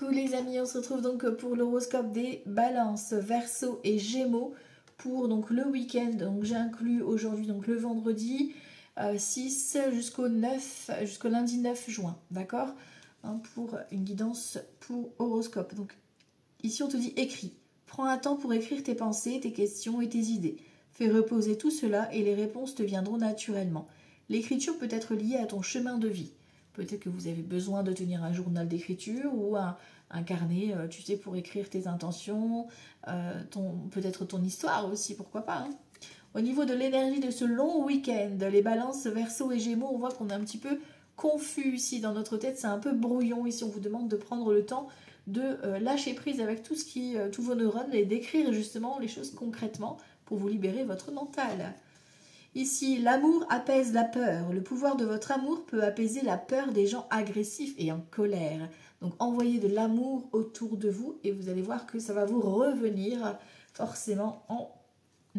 Coucou les amis, on se retrouve donc pour l'horoscope des balances, Verseau et Gémeaux pour donc le week-end. Donc j'ai inclus aujourd'hui donc le vendredi 6 jusqu'au lundi 9 juin, d'accord, pour une guidance pour horoscope. Donc ici on te dit écris, prends un temps pour écrire tes pensées, tes questions et tes idées. Fais reposer tout cela et les réponses te viendront naturellement. L'écriture peut être liée à ton chemin de vie. Peut-être que vous avez besoin de tenir un journal d'écriture ou un carnet, tu sais, pour écrire tes intentions, peut-être ton histoire aussi, pourquoi pas. Au niveau de l'énergie de ce long week-end, les balances Verseau et Gémeaux, on voit qu'on est un petit peu confus ici dans notre tête, c'est un peu brouillon ici, on vous demande de prendre le temps de lâcher prise avec tous vos neurones et d'écrire justement les choses concrètement pour vous libérer votre mental. Ici, l'amour apaise la peur. Le pouvoir de votre amour peut apaiser la peur des gens agressifs et en colère. Donc envoyez de l'amour autour de vous et vous allez voir que ça va vous revenir forcément en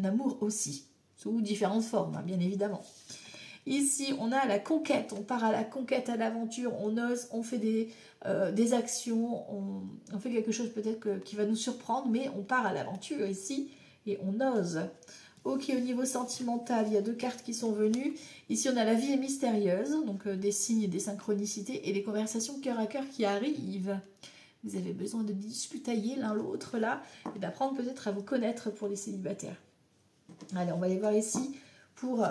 amour aussi, sous différentes formes, bien évidemment. Ici, on a la conquête, on part à la conquête, à l'aventure, on ose, on fait des actions, on fait quelque chose peut-être qui va nous surprendre, mais on part à l'aventure ici et on ose. Ok, au niveau sentimental, il y a deux cartes qui sont venues. Ici, on a la vie est mystérieuse, donc des signes et des synchronicités, et les conversations cœur à cœur qui arrivent. Vous avez besoin de discutailler l'un l'autre là, et d'apprendre peut-être à vous connaître pour les célibataires. Allez, on va aller voir ici pour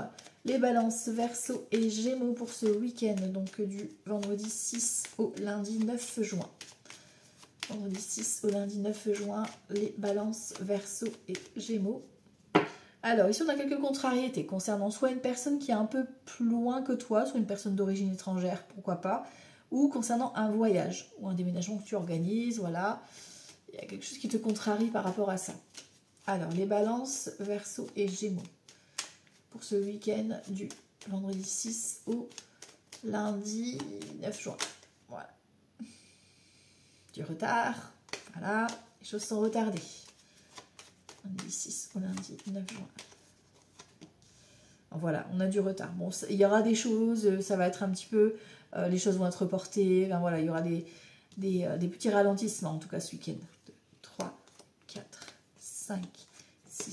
les balances Verseau et Gémeaux pour ce week-end, donc du vendredi 6 au lundi 9 juin. Vendredi 6 au lundi 9 juin, les balances Verseau et Gémeaux. Alors, ici, on a quelques contrariétés concernant soit une personne qui est un peu plus loin que toi, soit une personne d'origine étrangère, pourquoi pas, ou concernant un voyage ou un déménagement que tu organises, voilà. Il y a quelque chose qui te contrarie par rapport à ça. Alors, les balances, Verseau et Gémeaux pour ce week-end du vendredi 6 au lundi 9 juin. Voilà. Du retard, voilà, les choses sont retardées. Lundi 6 au lundi 9 juin. Voilà, on a du retard. Bon, il y aura des choses, ça va être un petit peu... les choses vont être reportées. Enfin, voilà, il y aura des petits ralentissements, en tout cas, ce week-end. 2, 3, 4, 5, 6,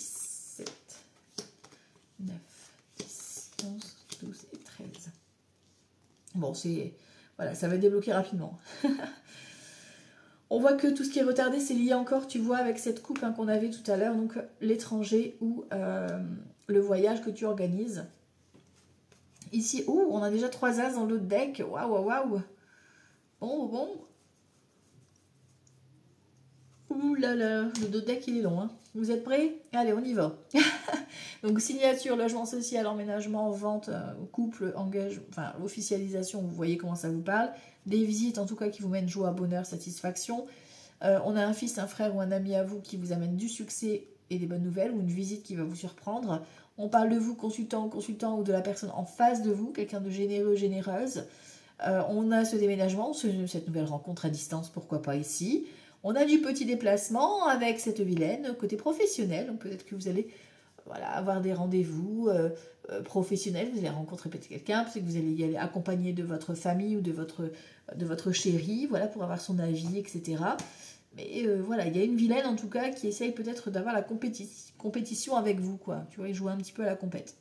7, 9, 10, 11, 12 et 13. Bon, c'est... Voilà, ça va débloquer rapidement. On voit que tout ce qui est retardé, c'est lié encore, tu vois, avec cette coupe qu'on avait tout à l'heure, donc l'étranger ou le voyage que tu organises. Ici, on a déjà 3 as dans l'autre deck. Waouh, waouh. Bon. Ouh là là, le deck il est long. Vous êtes prêts? Allez, on y va. Donc signature, logement social, emménagement, vente, couple, engagement, enfin officialisation, vous voyez comment ça vous parle. Des visites en tout cas qui vous mènent joie, bonheur, satisfaction. On a un fils, un frère ou un ami à vous qui vous amène du succès et des bonnes nouvelles, ou une visite qui va vous surprendre. On parle de vous, consultant ou de la personne en face de vous, quelqu'un de généreux, généreuse. On a ce déménagement, cette nouvelle rencontre à distance, pourquoi pas ici. On a du petit déplacement avec cette vilaine côté professionnel. Donc peut-être que vous allez avoir des rendez-vous professionnels, vous allez rencontrer peut-être quelqu'un, peut-être que vous allez y aller accompagné de votre famille ou de votre chéri, voilà, pour avoir son avis, etc. Mais voilà, il y a une vilaine en tout cas qui essaye peut-être d'avoir la compétition avec vous, quoi. Tu vois, il joue un petit peu à la compète.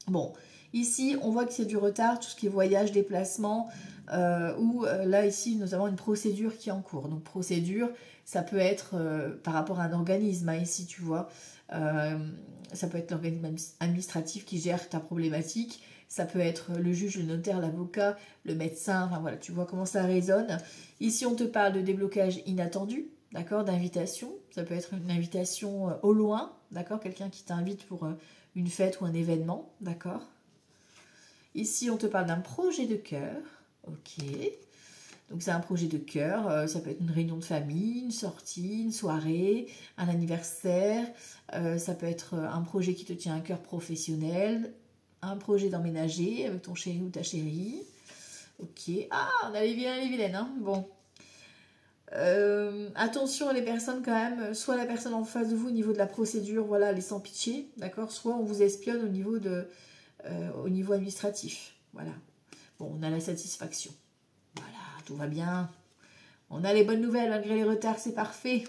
Bon, ici, on voit que c'est du retard, tout ce qui est voyage, déplacement, ou là, ici, nous avons une procédure qui est en cours. Donc, procédure, ça peut être par rapport à un organisme, ici, tu vois. Ça peut être l'organisme administratif qui gère ta problématique. Ça peut être le juge, le notaire, l'avocat, le médecin. Enfin, voilà, tu vois comment ça résonne. Ici, on te parle de déblocage inattendu, d'accord, d'invitation. Ça peut être une invitation au loin, d'accord, quelqu'un qui t'invite pour... une fête ou un événement, d'accord. Ici, on te parle d'un projet de cœur, ok. Donc, c'est un projet de cœur, ça peut être une réunion de famille, une sortie, une soirée, un anniversaire, ça peut être un projet qui te tient à cœur professionnel, un projet d'emménager avec ton chéri ou ta chérie, ok. Ah, on a les vilains et les vilaines, hein, bon. Attention à les personnes quand même, soit la personne en face de vous au niveau de la procédure, voilà, elle est sans pitié, d'accord, soit on vous espionne au niveau administratif, voilà. Bon, on a la satisfaction, voilà, tout va bien, On a les bonnes nouvelles malgré les retards, c'est parfait.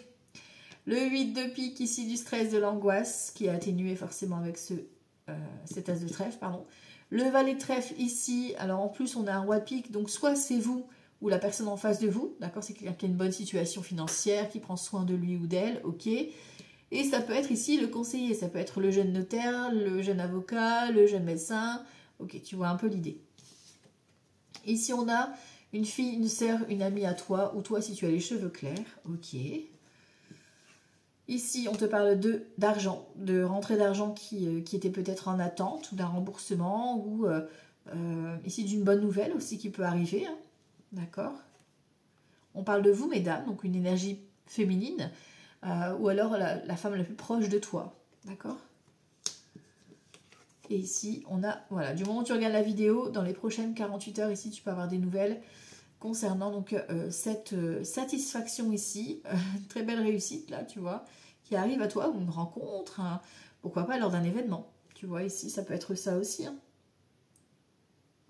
Le 8 de pique ici, du stress, de l'angoisse, qui est atténué forcément avec cet as de trèfle, pardon. Le valet de trèfle ici, alors en plus on a un roi de pique, donc soit c'est vous ou la personne en face de vous, d'accord, c'est quelqu'un qui a une bonne situation financière, qui prend soin de lui ou d'elle, ok. Et ça peut être ici le conseiller, ça peut être le jeune notaire, le jeune avocat, le jeune médecin, ok, tu vois un peu l'idée. Ici on a une fille, une sœur, une amie à toi, ou toi si tu as les cheveux clairs, ok. Ici, on te parle d'argent, de rentrée d'argent qui était peut-être en attente, ou d'un remboursement, ou ici d'une bonne nouvelle aussi qui peut arriver. Hein. D'accord. On parle de vous, mesdames, donc une énergie féminine, ou alors la femme la plus proche de toi. D'accord. Et ici, on a, voilà, du moment où tu regardes la vidéo, dans les prochaines 48 heures, ici, tu peux avoir des nouvelles concernant donc cette satisfaction ici, très belle réussite là, tu vois, qui arrive à toi, ou une rencontre, hein, pourquoi pas lors d'un événement, tu vois, ici, ça peut être ça aussi, hein.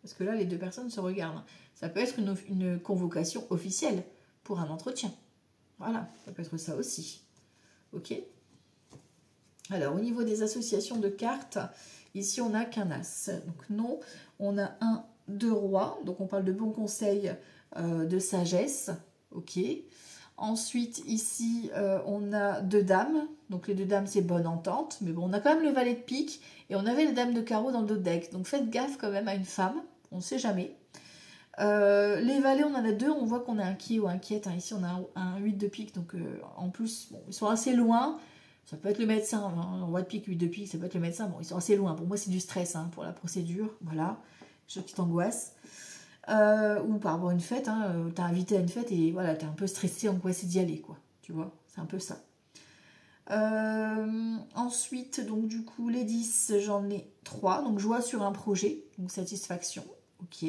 Parce que là, les deux personnes se regardent, ça peut être une convocation officielle pour un entretien, voilà, ça peut être ça aussi, ok. Alors, au niveau des associations de cartes, ici, on n'a qu'un as, donc non, on a un, deux rois, donc on parle de bons conseils, de sagesse, ok. Ensuite, ici, on a deux dames. Donc, les deux dames, c'est bonne entente. Mais bon, on a quand même le valet de pique. Et on avait les dames de carreau dans le dos de deck. Donc, faites gaffe quand même à une femme. On ne sait jamais. Les valets, on en a deux. On voit qu'on est inquiet ou inquiète. Hein. Ici, on a un 8 de pique. Donc, en plus, bon, ils sont assez loin. Ça peut être le médecin. Hein. Roi de pique, 8 de pique, ça peut être le médecin. Bon, ils sont assez loin. Pour moi, c'est du stress hein, pour la procédure. Voilà. Chose qui t'angoisse. Ou par rapport à une fête, hein, t'as invité à une fête et voilà, t'es un peu stressé, angoissé d'y aller, quoi. Tu vois, c'est un peu ça. Ensuite, donc du coup, les 10, j'en ai 3. Donc, joie sur un projet, donc satisfaction, ok.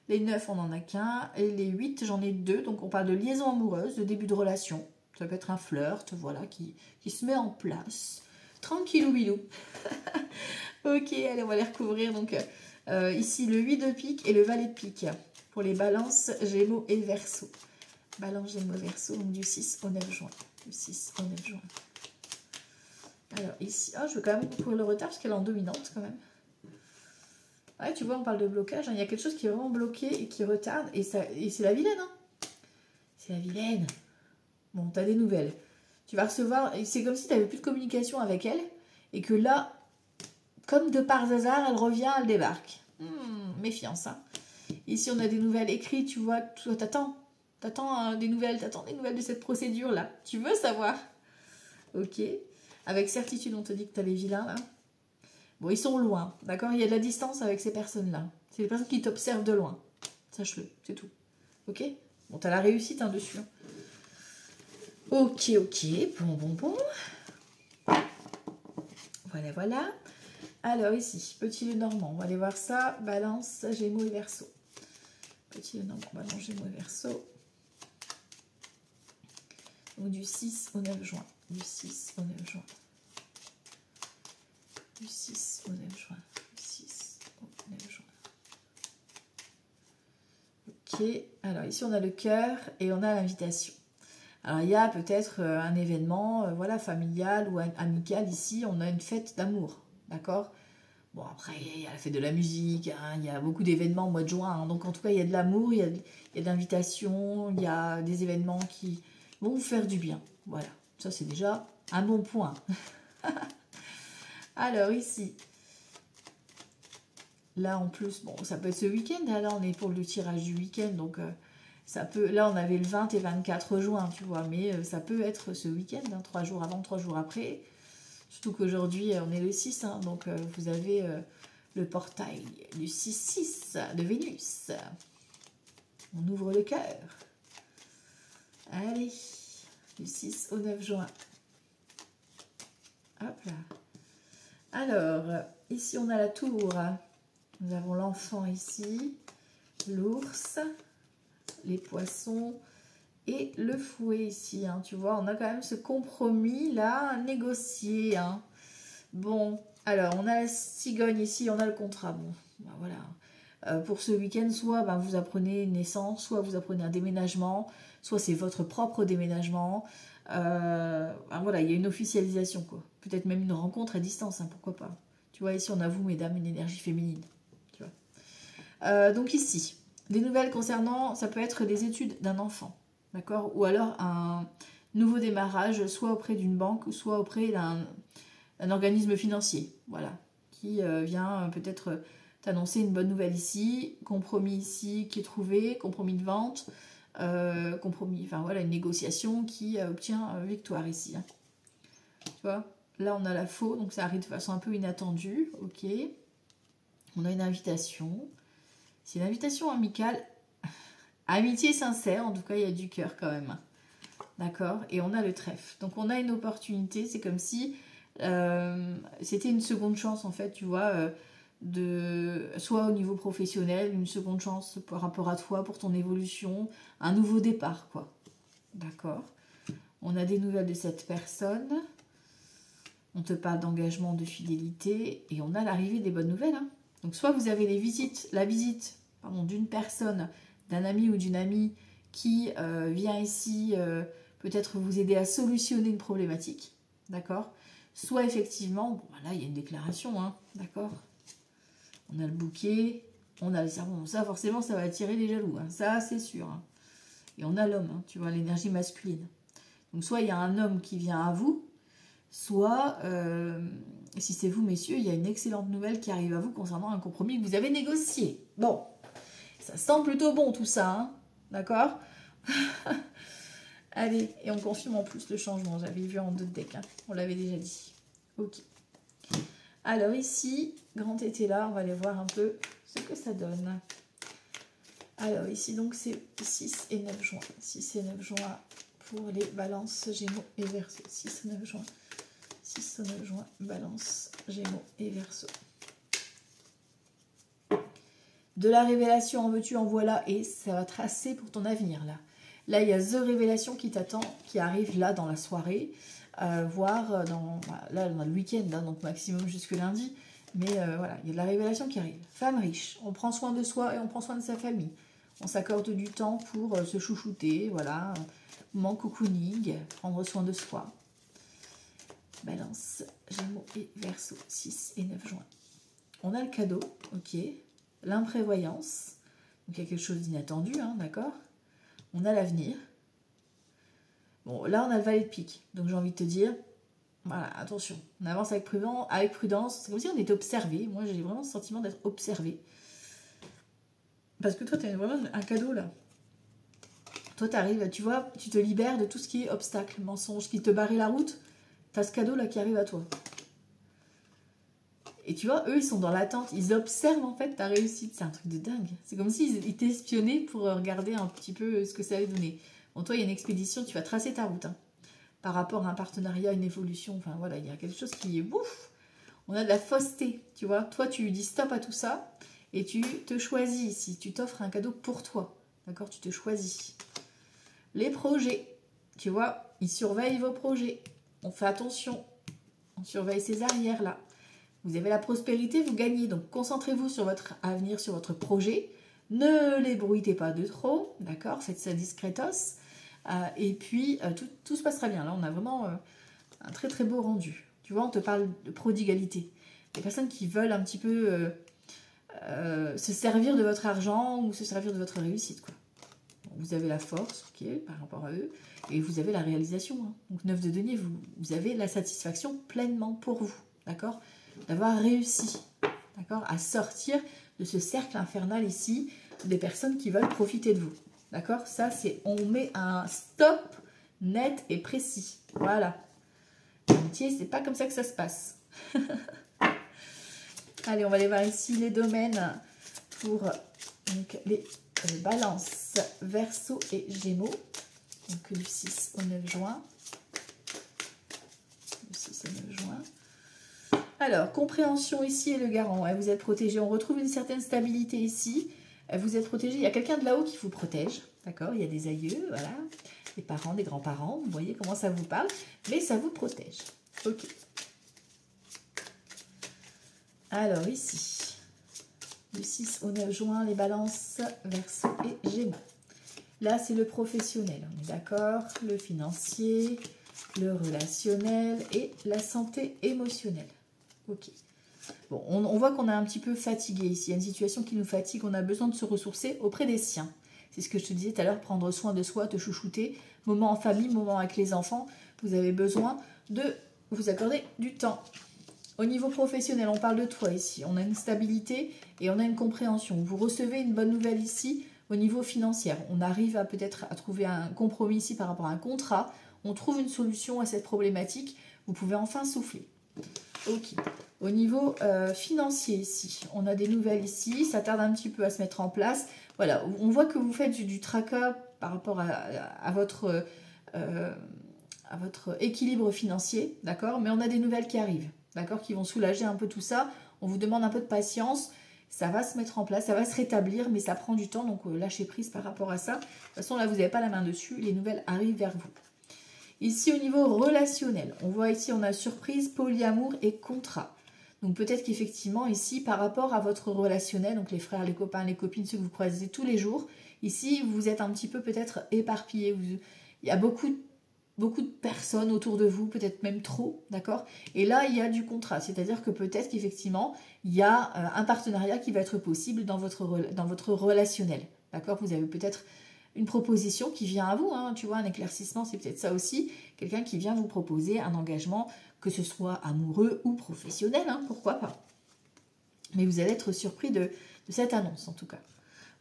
Les 9, on n'en a qu'un. Et les 8, j'en ai 2. Donc, on parle de liaison amoureuse, de début de relation. Ça peut être un flirt, voilà, qui se met en place. Tranquillou bilou. Ok, allez, on va les recouvrir. Donc, ici, le 8 de pique et le valet de pique. Pour les balances, Gémeaux et Verseau. Balance, Gémeaux, Verseau, donc du 6 au 9 juin. Du 6 au 9 juin. Alors, ici, je veux quand même couvrir le retard parce qu'elle est en dominante quand même. Ouais, tu vois, on parle de blocage. Hein. Il y a quelque chose qui est vraiment bloqué et qui retarde. Et c'est la vilaine. Hein. C'est la vilaine. Bon, t'as des nouvelles. Tu vas recevoir... C'est comme si tu n'avais plus de communication avec elle. Et que là, comme de par hasard, elle revient, elle débarque. Méfiance. Hein. Ici, on a des nouvelles écrites. Tu vois, toi, t'attends des nouvelles. T'attends des nouvelles de cette procédure-là. Tu veux savoir. Ok. Avec certitude, on te dit que tu as les vilains, là. Bon, ils sont loin, d'accord. Il y a de la distance avec ces personnes-là. C'est des personnes qui t'observent de loin. Sache-le, c'est tout. Ok. Bon, tu as la réussite hein, dessus. Ok. Bon. Voilà. Alors, ici, petit Lenormand. On va aller voir ça. Balance, Gémeaux et Verseau. Petit Lenormand, Balance, Gémeaux et Verseau. Donc, du 6 au 9 juin. Du 6 au 9 juin. Du 6 au 9 juin. Du 6 au 9 juin. Ok. Alors, ici, on a le cœur et on a l'invitation. Alors, il y a peut-être un événement voilà, familial ou amical. Ici, on a une fête d'amour. D'accord. Bon, après, il y a la fête de la musique. Hein, il y a beaucoup d'événements au mois de juin. Hein, donc, en tout cas, il y a de l'amour, il y a de l'invitation, il y a des événements qui vont vous faire du bien. Voilà. Ça, c'est déjà un bon point. Alors, ici, là, en plus, bon, ça peut être ce week-end. Là, on est pour le tirage du week-end. Donc, ça peut... Là, on avait le 20 et 24 juin, tu vois. Mais ça peut être ce week-end, hein, 3 jours avant, 3 jours après. Surtout qu'aujourd'hui, on est le 6. Hein, donc, vous avez le portail du 6-6 de Vénus. On ouvre le cœur. Allez, du 6 au 9 juin. Hop là. Alors, ici, on a la tour. Nous avons l'enfant ici, l'ours, les poissons et le fouet ici. Hein. Tu vois, on a quand même ce compromis-là à négocier. Hein. Bon, alors, on a la cigogne ici, on a le contrat. Bon, ben voilà. Pour ce week-end, soit ben, vous apprenez une naissance, soit vous apprenez un déménagement, soit c'est votre propre déménagement. Voilà, il y a une officialisation, quoi. Peut-être même une rencontre à distance, hein, pourquoi pas. Tu vois, ici on a vous, mesdames, une énergie féminine. Tu vois. Donc ici, des nouvelles concernant, ça peut être les études d'un enfant, d'accord? Ou alors un nouveau démarrage, soit auprès d'une banque, soit auprès d'un organisme financier, voilà, qui vient peut-être t'annoncer une bonne nouvelle ici, compromis ici qui est trouvé, compromis de vente, compromis, enfin voilà, une négociation qui obtient victoire ici. Hein. Tu vois, là on a la faux, donc ça arrive de façon un peu inattendue, ok. On a une invitation, c'est une invitation amicale, amitié sincère, en tout cas il y a du cœur quand même. D'accord. Et on a le trèfle. Donc on a une opportunité, c'est comme si c'était une seconde chance en fait, tu vois, soit au niveau professionnel, une seconde chance par rapport à toi, pour ton évolution, un nouveau départ, quoi. D'accord. On a des nouvelles de cette personne. On te parle d'engagement, de fidélité, et on a l'arrivée des bonnes nouvelles. Hein. Donc soit vous avez la visite d'une personne, d'un ami ou d'une amie qui vient ici peut-être vous aider à solutionner une problématique, d'accord? Soit effectivement, bon, là il y a une déclaration, hein, d'accord? On a le bouquet, on a le serpent, ça forcément ça va attirer les jaloux, hein, ça c'est sûr. Hein. Et on a l'homme, hein, tu vois, l'énergie masculine. Donc soit il y a un homme qui vient à vous, soit, si c'est vous messieurs, il y a une excellente nouvelle qui arrive à vous concernant un compromis que vous avez négocié. Bon, ça sent plutôt bon tout ça, hein, d'accord? Allez, et on confirme en plus le changement, j'avais vu en 2 decks, hein. On l'avait déjà dit. Ok. Alors ici, grand été là, on va aller voir un peu ce que ça donne. Alors ici, donc c'est 6 et 9 juin. 6 et 9 juin pour les balances, gémeaux et verseaux. 6 et 9 juin. 6 et 9 juin, balance, gémeaux et verseaux. De la révélation, en veux-tu, en voilà, et ça va tracer pour ton avenir, là. Là, il y a The Révélation qui t'attend, qui arrive là dans la soirée, voire là, on a le week-end, hein, donc maximum jusque lundi. Mais voilà, il y a de la révélation qui arrive. Femme riche, on prend soin de soi et on prend soin de sa famille. On s'accorde du temps pour se chouchouter, voilà. Moment cocooning, prendre soin de soi. Balance, Gémeaux et Verseau, 6 et 9 juin. On a le cadeau, ok. L'imprévoyance, donc il y a quelque chose d'inattendu, hein, d'accord. On a l'avenir. Bon, là, on a le valet de pique. Donc, j'ai envie de te dire, voilà, attention. On avance avec prudence. C'est comme si on était observé. Moi, j'ai vraiment le sentiment d'être observé. Parce que toi, tu as vraiment un cadeau, là. Toi, tu arrives, tu vois, tu te libères de tout ce qui est obstacle, mensonge, qui te barrait la route. Tu as ce cadeau-là qui arrive à toi. Et tu vois, eux, ils sont dans l'attente. Ils observent, en fait, ta réussite. C'est un truc de dingue. C'est comme s'ils t'espionnaient pour regarder un petit peu ce que ça allait donner. Bon, toi, il y a une expédition, tu vas tracer ta route. Hein, par rapport à un partenariat, une évolution. Enfin, voilà, il y a quelque chose qui est ouf. On a de la fausseté, tu vois. Toi, tu dis stop à tout ça et tu te choisis ici. Tu t'offres un cadeau pour toi. D'accord? Tu te choisis. Les projets, tu vois, ils surveillent vos projets. On fait attention. On surveille ces arrières, là. Vous avez la prospérité, vous gagnez. Donc, concentrez-vous sur votre avenir, sur votre projet. Ne les bruitez pas de trop, d'accord? Faites ça discretos. Et puis, tout se passera bien. Là, on a vraiment un très, très beau rendu. Tu vois, on te parle de prodigalité. Des personnes qui veulent un petit peu se servir de votre argent ou se servir de votre réussite, quoi. Vous avez la force, ok, par rapport à eux. Et vous avez la réalisation. Hein. Donc, 9 de denier, vous avez la satisfaction pleinement pour vous, d'accord? D'avoir réussi, d'accord, à sortir de ce cercle infernal ici, des personnes qui veulent profiter de vous, d'accord? Ça, c'est, on met un stop net et précis, voilà. L'amitié, c'est pas comme ça que ça se passe. Allez, on va aller voir ici les domaines pour donc, les balances, Verseau et Gémeaux, donc du 6 au 9 juin. Du 6 au 9 juin. Alors, compréhension ici et le garant, hein, vous êtes protégé. On retrouve une certaine stabilité ici. Vous êtes protégé. Il y a quelqu'un de là-haut qui vous protège. D'accord? Il y a des aïeux, voilà. Des parents, des grands-parents. Vous voyez comment ça vous parle. Mais ça vous protège. Ok. Alors, ici, du 6 au 9 juin, les balances, Verseau et Gémeaux. Là, c'est le professionnel, on est d'accord? Le financier, le relationnel et la santé émotionnelle. Ok. Bon, on voit qu'on est un petit peu fatigué ici. Il y a une situation qui nous fatigue. On a besoin de se ressourcer auprès des siens. C'est ce que je te disais tout à l'heure, prendre soin de soi, te chouchouter. Moment en famille, moment avec les enfants. Vous avez besoin de vous accorder du temps. Au niveau professionnel, on parle de toi ici. On a une stabilité et on a une compréhension. Vous recevez une bonne nouvelle ici au niveau financier. On arrive à peut-être à trouver un compromis ici par rapport à un contrat. On trouve une solution à cette problématique. Vous pouvez enfin souffler. Ok. Au niveau financier ici, on a des nouvelles ici. Ça tarde un petit peu à se mettre en place. Voilà, on voit que vous faites du tracas par rapport à votre équilibre financier, d'accord? Mais on a des nouvelles qui arrivent, d'accord? Qui vont soulager un peu tout ça. On vous demande un peu de patience. Ça va se mettre en place, ça va se rétablir, mais ça prend du temps. Donc lâchez prise par rapport à ça. De toute façon, là, vous n'avez pas la main dessus. Les nouvelles arrivent vers vous. Ici, au niveau relationnel, on voit ici, on a surprise, polyamour et contrat. Donc peut-être qu'effectivement, ici, par rapport à votre relationnel, donc les frères, les copains, les copines, ceux que vous croisez tous les jours, ici, vous êtes un petit peu peut-être éparpillés. Il y a beaucoup de personnes autour de vous, peut-être même trop, d'accord? Et là, il y a du contrat, c'est-à-dire que peut-être qu'effectivement, il y a un partenariat qui va être possible dans votre relationnel, d'accord? Vous avez peut-être une proposition qui vient à vous, hein, tu vois, un éclaircissement, c'est peut-être ça aussi, quelqu'un qui vient vous proposer un engagement, que ce soit amoureux ou professionnel, hein, pourquoi pas. Mais vous allez être surpris de cette annonce, en tout cas.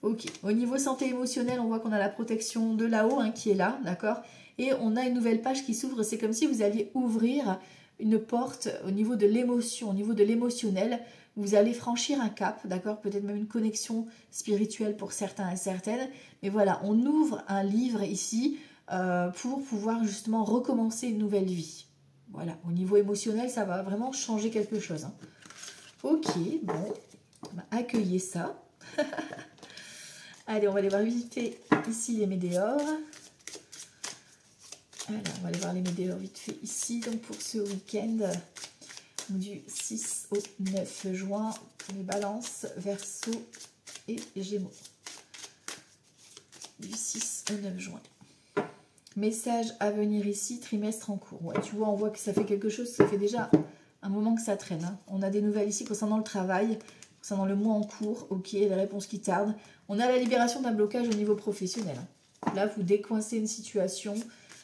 Ok, au niveau santé émotionnelle, on voit qu'on a la protection de là-haut hein, qui est là, d'accord? Et on a une nouvelle page qui s'ouvre, c'est comme si vous alliez ouvrir une porte au niveau de l'émotion, au niveau de l'émotionnel. Vous allez franchir un cap, d'accord? Peut-être même une connexion spirituelle pour certains et certaines. Mais voilà, on ouvre un livre ici pour pouvoir justement recommencer une nouvelle vie. Voilà, au niveau émotionnel, ça va vraiment changer quelque chose. Hein. Ok, bon, on va accueillir ça. Allez, on va aller voir visiter ici les météores. Alors, on va aller voir les météores vite fait ici. Donc, pour ce week-end du 6 au 9 juin, les balances, Verseau et Gémeaux. Du 6 au 9 juin. Message à venir ici, trimestre en cours. Ouais, tu vois, on voit que ça fait quelque chose. Ça fait déjà un moment que ça traîne. Hein. On a des nouvelles ici concernant le travail, concernant le mois en cours. Ok, les réponses qui tardent. On a la libération d'un blocage au niveau professionnel. Là, vous décoincez une situation.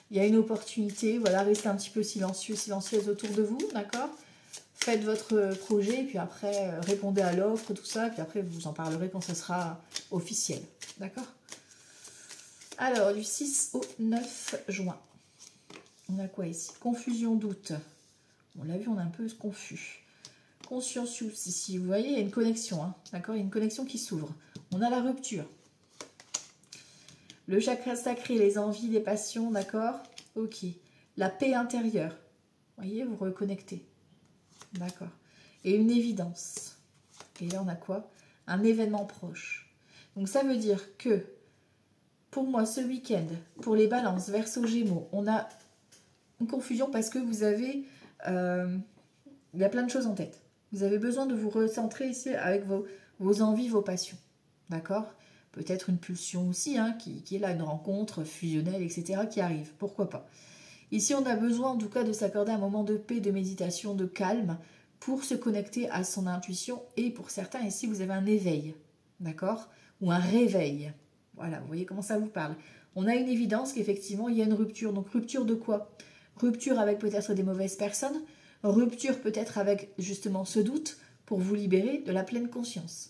Il y a une opportunité. Voilà, restez un petit peu silencieux, silencieuse autour de vous. D'accord? Faites votre projet. Et puis après, répondez à l'offre, tout ça. Puis après, vous en parlerez quand ce sera officiel. D'accord? Alors, du 6 au 9 juin. On a quoi ici? Confusion, doute. On l'a vu, on est un peu confus. Consciencious ici, vous voyez, il y a une connexion, hein, d'accord? Il y a une connexion qui s'ouvre. On a la rupture. Le chakra sacré, les envies, les passions, d'accord? Ok. La paix intérieure. Vous voyez, vous reconnectez. D'accord. Et une évidence. Et là, on a quoi? Un événement proche. Donc, ça veut dire que, pour moi, ce week-end, pour les balances, Verseau, Gémeaux, on a une confusion parce que vous avez... il y a plein de choses en tête. Vous avez besoin de vous recentrer ici avec vos envies, vos passions. D'accord? Peut-être une pulsion aussi, hein, qui est là, une rencontre fusionnelle, etc. qui arrive. Pourquoi pas? Ici, on a besoin en tout cas de s'accorder un moment de paix, de méditation, de calme pour se connecter à son intuition. Et pour certains, ici, vous avez un éveil. D'accord? Ou un réveil. Voilà, vous voyez comment ça vous parle. On a une évidence qu'effectivement, il y a une rupture. Donc, rupture de quoi? Rupture avec peut-être des mauvaises personnes. Rupture peut-être avec justement ce doute pour vous libérer de la pleine conscience.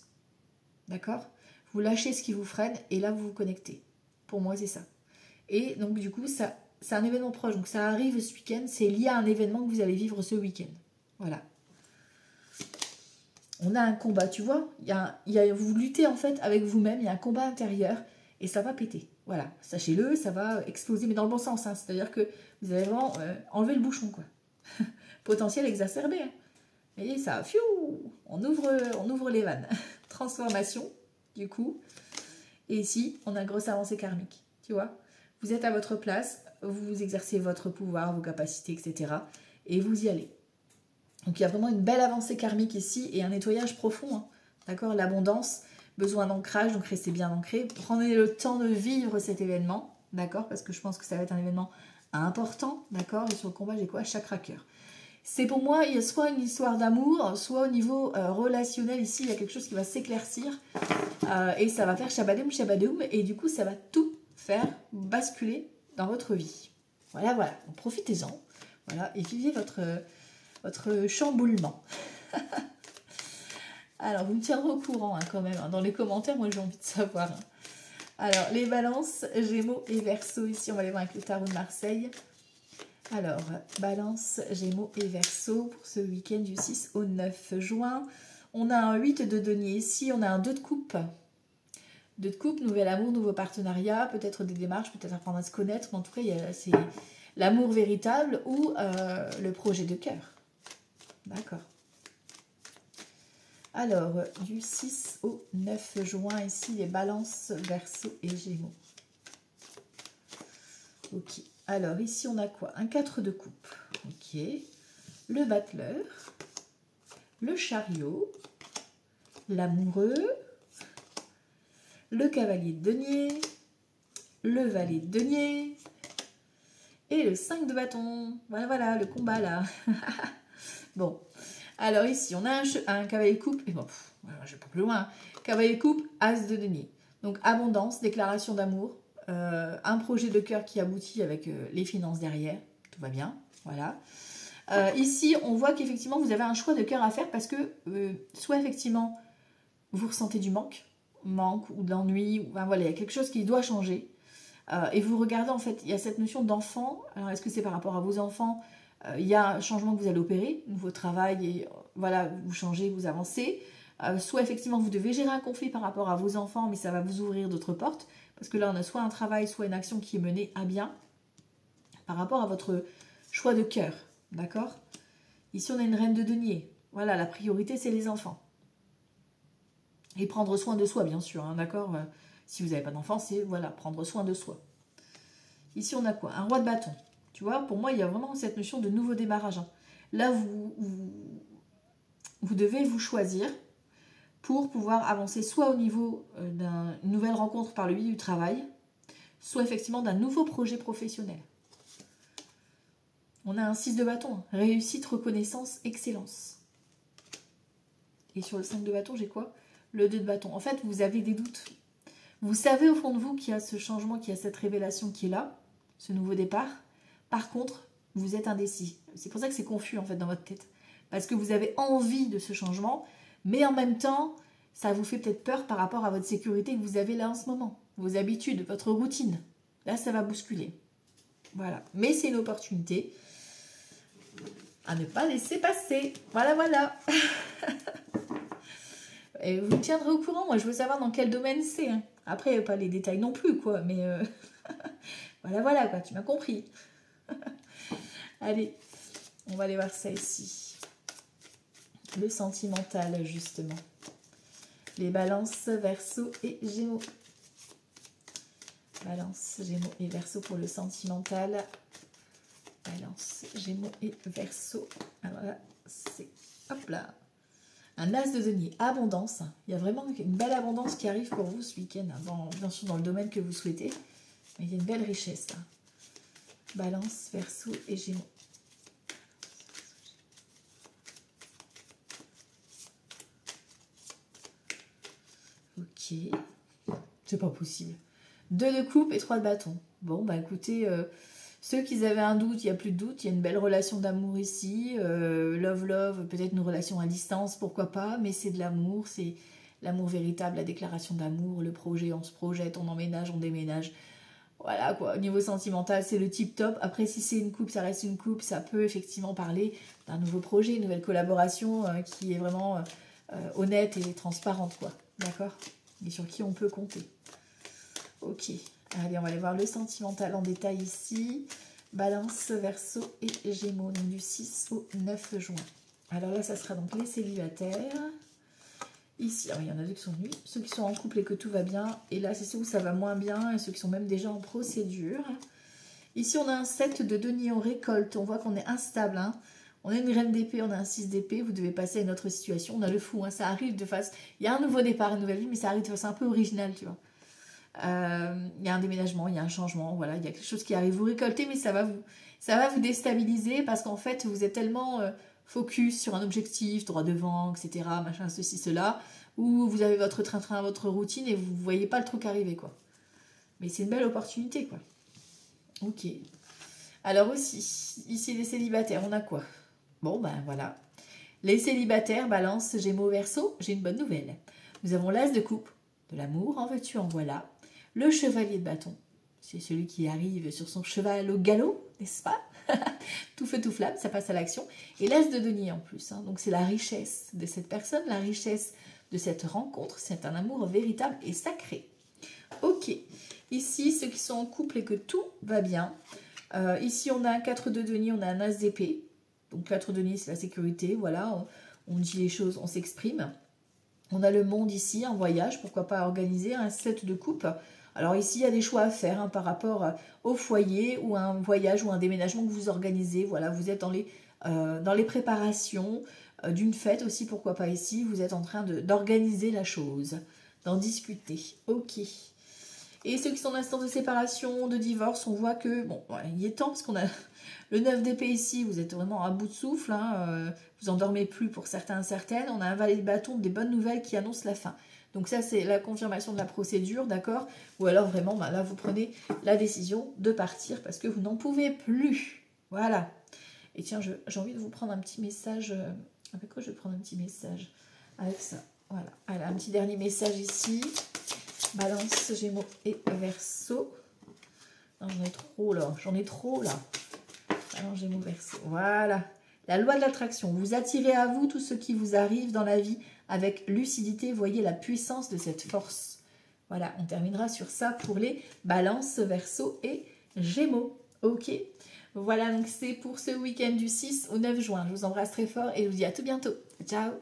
D'accord? Vous lâchez ce qui vous freine et là vous vous connectez. Pour moi c'est ça. Et donc du coup c'est un événement proche. Donc ça arrive ce week-end. C'est lié à un événement que vous allez vivre ce week-end. Voilà. On a un combat, tu vois. Vous luttez en fait avec vous-même. Il y a un combat intérieur et ça va péter. Voilà. Sachez-le, ça va exploser mais dans le bon sens. Hein. C'est-à-dire que vous allez vraiment enlever le bouchon quoi. Potentiel exacerbé. Hein. Et ça, fiou, on ouvre les vannes. Transformation, du coup. Et ici, on a une grosse avancée karmique. Tu vois, vous êtes à votre place, vous exercez votre pouvoir, vos capacités, etc. Et vous y allez. Donc, il y a vraiment une belle avancée karmique ici et un nettoyage profond. Hein. D'accord? L'abondance. besoin d'ancrage, donc restez bien ancré. Prenez le temps de vivre cet événement, d'accord? Parce que je pense que ça va être un événement important, d'accord? Et sur le combat, j'ai quoi? Chakra cœur. C'est pour moi, il y a soit une histoire d'amour, soit au niveau relationnel, ici, il y a quelque chose qui va s'éclaircir. Et ça va faire shabadoum, shabadoum. Et du coup, ça va tout faire basculer dans votre vie. Voilà, voilà. Donc, profitez-en. Voilà, et vivez votre chamboulement. Alors, vous me tiendrez au courant, hein, quand même. Hein. Dans les commentaires, moi, j'ai envie de savoir. Hein. Alors, les balances, Gémeaux et Verseau. Ici, on va les voir avec le tarot de Marseille. Alors, Balance, Gémeaux et Verseau pour ce week-end du 6 au 9 juin. On a un 8 de denier ici, on a un 2 de coupe. 2 de coupe, nouvel amour, nouveau partenariat, peut-être des démarches, peut-être apprendre à se connaître, mais en tout cas, c'est l'amour véritable ou le projet de cœur. D'accord. Alors, du 6 au 9 juin, ici, les balances, Verseau et Gémeaux. Ok. Alors, ici, on a quoi? Un 4 de coupe. Ok. Le battleur. Le chariot. L'amoureux. Le cavalier de denier. Le valet de denier. Et le 5 de bâton. Voilà, voilà, le combat, là. Bon. Alors, ici, on a un cavalier de coupe. Et bon, je vais pas plus loin. Cavalier de coupe, as de denier. Donc, abondance, déclaration d'amour. Un projet de cœur qui aboutit avec les finances derrière, tout va bien, voilà. Ici, on voit qu'effectivement, vous avez un choix de cœur à faire parce que soit effectivement, vous ressentez du manque ou de l'ennui, enfin, voilà, il y a quelque chose qui doit changer. Et vous regardez, en fait, il y a cette notion d'enfant. Alors, est-ce que c'est par rapport à vos enfants? Il y a un changement que vous allez opérer, nouveau travail, et voilà, vous changez, vous avancez. Soit effectivement, vous devez gérer un conflit par rapport à vos enfants, mais ça va vous ouvrir d'autres portes. Parce que là, on a soit un travail, soit une action qui est menée à bien par rapport à votre choix de cœur. D'accord? Ici, on a une reine de denier. Voilà, la priorité, c'est les enfants. Et prendre soin de soi, bien sûr. Hein, d'accord? Si vous n'avez pas d'enfants, c'est voilà, prendre soin de soi. Ici, on a quoi? Un roi de bâton. Tu vois, pour moi, il y a vraiment cette notion de nouveau démarrage. Hein. Là, vous devez vous choisir pour pouvoir avancer soit au niveau d'une nouvelle rencontre par le biais du travail, soit effectivement d'un nouveau projet professionnel. On a un 6 de bâton, réussite, reconnaissance, excellence. Et sur le 5 de bâton, j'ai quoi? Le 2 de bâton. En fait, vous avez des doutes. Vous savez au fond de vous qu'il y a ce changement, qu'il y a cette révélation qui est là, ce nouveau départ. Par contre, vous êtes indécis. C'est pour ça que c'est confus en fait dans votre tête. Parce que vous avez envie de ce changement, mais en même temps, ça vous fait peut-être peur par rapport à votre sécurité que vous avez là en ce moment. Vos habitudes, votre routine. Là, ça va bousculer. Voilà. Mais c'est une opportunité à ne pas laisser passer. Voilà, voilà. Et vous me tiendrez au courant. Moi, je veux savoir dans quel domaine c'est. Hein. Après, pas les détails non plus, quoi. Mais voilà, voilà, quoi. Tu m'as compris. Allez, on va aller voir ça ici. Le sentimental, justement. Les balances, Verseau et Gémeaux. Balance, Gémeaux et Verseau pour le sentimental. Balance, Gémeaux et Verseau. Alors là, c'est... Hop là. Un as de denier. Abondance. Il y a vraiment une belle abondance qui arrive pour vous ce week-end. Bien sûr, dans le domaine que vous souhaitez. Mais il y a une belle richesse là. Balance, Verseau et Gémeaux. Ok. C'est pas possible. 2 de coupe et 3 de bâton. Bon, bah écoutez, ceux qui avaient un doute, il n'y a plus de doute. Il y a une belle relation d'amour ici. Love, peut-être une relation à distance, pourquoi pas. Mais c'est de l'amour, c'est l'amour véritable, la déclaration d'amour, le projet, on se projette, on emménage, on déménage. Voilà quoi, au niveau sentimental, c'est le tip top. Après, si c'est une coupe, ça reste une coupe. Ça peut effectivement parler d'un nouveau projet, une nouvelle collaboration qui est vraiment honnête et transparente, quoi. D'accord? Et sur qui on peut compter. Ok, allez, on va aller voir le sentimental en détail ici. Balance, Verseau et Gémeaux, donc du 6 au 9 juin. Alors là, ça sera donc les célibataires. Ici, alors il y en a deux qui sont venus. Ceux qui sont en couple et que tout va bien. Et là, c'est ceux où ça va moins bien et ceux qui sont même déjà en procédure. Ici, on a un 7 de denier en récolte. On voit qu'on est instable. Hein. On a une reine d'épée, on a un 6 d'épée, vous devez passer à une autre situation. On a le fou, hein, ça arrive de face. Il y a un nouveau départ, une nouvelle vie, mais ça arrive de façon un peu originale, tu vois. Il y a un déménagement, il y a un changement, voilà, il y a quelque chose qui arrive. Vous récoltez, mais ça va vous déstabiliser parce qu'en fait, vous êtes tellement focus sur un objectif, droit devant, etc., machin, ceci, cela, où vous avez votre train-train, votre routine et vous ne voyez pas le truc arriver, quoi. Mais c'est une belle opportunité, quoi. Ok. Alors aussi, ici, les célibataires, on a quoi? Bon, ben voilà. Les célibataires, Balance, Gémeaux, Verseau, j'ai une bonne nouvelle. Nous avons l'As de coupe, de l'amour, en veux-tu, en voilà. Le chevalier de bâton, c'est celui qui arrive sur son cheval au galop, n'est-ce pas? Tout feu, tout flamme, ça passe à l'action. Et l'As de denier en plus, hein. Donc c'est la richesse de cette personne, la richesse de cette rencontre, c'est un amour véritable et sacré. Ok, ici, ceux qui sont en couple et que tout va bien. Ici, on a un 4 de denier, on a un As d'épée. Donc 4 de denier, c'est la sécurité, voilà, on dit les choses, on s'exprime. On a le monde ici, un voyage, pourquoi pas organiser, un 7 de coupe. Alors ici, il y a des choix à faire hein, par rapport au foyer ou un voyage ou un déménagement que vous organisez. Voilà, vous êtes dans les préparations d'une fête aussi, pourquoi pas ici. Vous êtes en train d'organiser la chose, d'en discuter. Ok. Et ceux qui sont en instance de séparation, de divorce, on voit que, bon, il est temps parce qu'on a le 9 d'épée ici, vous êtes vraiment à bout de souffle, hein, vous en dormez plus pour certains, certaines. On a un valet de bâton, des bonnes nouvelles qui annoncent la fin. Donc ça, c'est la confirmation de la procédure, d'accord? Ou alors vraiment, bah, là, vous prenez la décision de partir parce que vous n'en pouvez plus. Voilà. Et tiens, j'ai envie de vous prendre un petit message. Avec quoi je vais prendre un petit message? Avec ça. Voilà. Allez, un petit dernier message ici. Balance, Gémeaux et Verseau. Non, j'en ai trop là. J'en ai trop là. Balance, Gémeaux, Verseau. Voilà. La loi de l'attraction. Vous attirez à vous tout ce qui vous arrive dans la vie avec lucidité. Voyez la puissance de cette force. Voilà, on terminera sur ça pour les Balances, Verseau et Gémeaux. Ok. Voilà, donc c'est pour ce week-end du 6 au 9 juin. Je vous embrasse très fort et je vous dis à tout bientôt. Ciao.